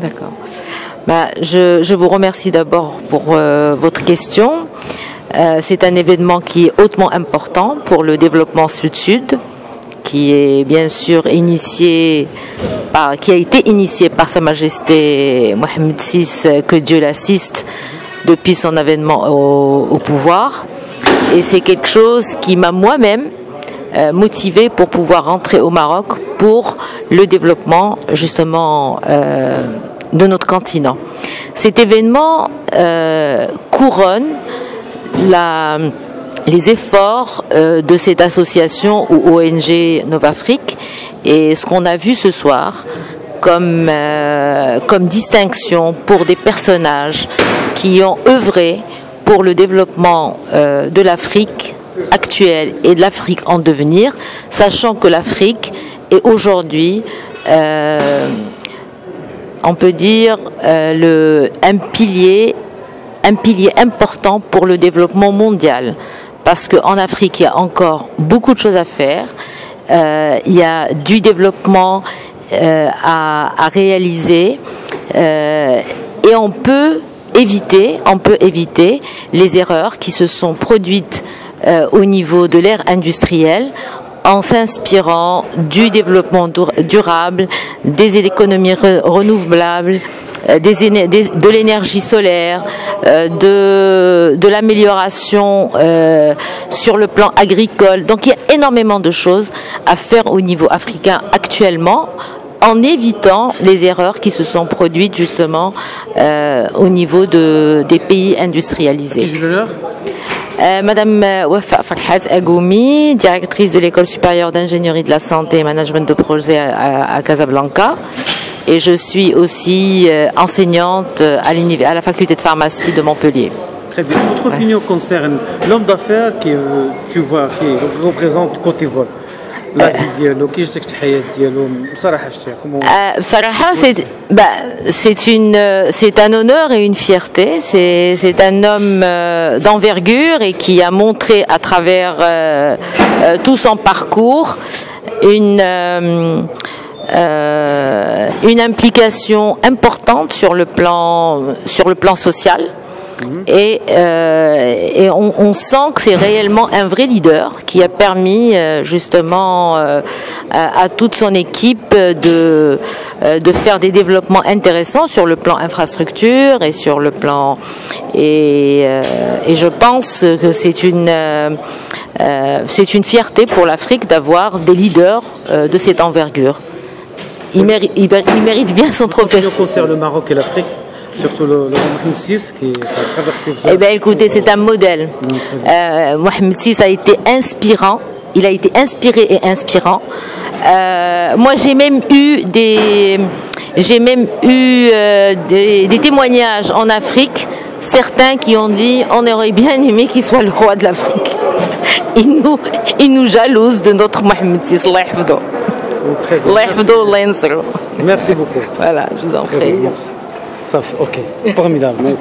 D'accord. Je vous remercie d'abord pour votre question. C'est un événement qui est hautement important pour le développement Sud-Sud, qui est bien sûr qui a été initié par Sa Majesté Mohamed VI, que Dieu l'assiste, depuis son avènement au pouvoir. Et c'est quelque chose qui m'a moi-même motivé pour pouvoir rentrer au Maroc pour le développement justement de notre continent. Cet événement couronne les efforts de cette association ou ONG Novafrique, et ce qu'on a vu ce soir comme distinction pour des personnages qui ont œuvré pour le développement de l'Afrique actuelle et de l'Afrique en devenir, sachant que l'Afrique est aujourd'hui, on peut dire, un pilier important pour le développement mondial, parce qu'en Afrique il y a encore beaucoup de choses à faire, il y a du développement à réaliser, et on peut éviter les erreurs qui se sont produites au niveau de l'ère industrielle, en s'inspirant du développement durable, des économies renouvelables, de l'énergie solaire, de l'amélioration sur le plan agricole. Donc il y a énormément de choses à faire au niveau africain actuellement, en évitant les erreurs qui se sont produites justement au niveau des pays industrialisés. Madame Wafa Farhat Agoumi, directrice de l'École supérieure d'ingénierie de la santé et management de projet à Casablanca. Et je suis aussi enseignante à la faculté de pharmacie de Montpellier. Très bien. Votre opinion concerne l'homme d'affaires qui représente Côte d'Ivoire. La vie ديالو كيفاش الحياة ديالو بصراحة بصراحة c'est un honneur et une fierté. C'est un homme d'envergure et qui a montré à travers tout son parcours une implication importante sur le plan social. Et on sent que c'est réellement un vrai leader qui a permis justement à toute son équipe de faire des développements intéressants sur le plan infrastructure et sur le plan et je pense que c'est une fierté pour l'Afrique d'avoir des leaders de cette envergure. Il mérite bien son trophée. Concerne le Maroc et l'Afrique, surtout le Mohamed VI qui a traversé. Eh bien, écoutez, c'est un modèle. Mohamed VI a été inspirant. Il a été inspiré et inspirant. Moi, j'ai même eu des témoignages en Afrique. Certains qui ont dit on aurait bien aimé qu'il soit le roi de l'Afrique. Il nous jalouse de notre Mohamed VI. Allah yahfadou. Merci beaucoup. Voilà, je vous en prie. Merci. Ça fait, ok. Formidable.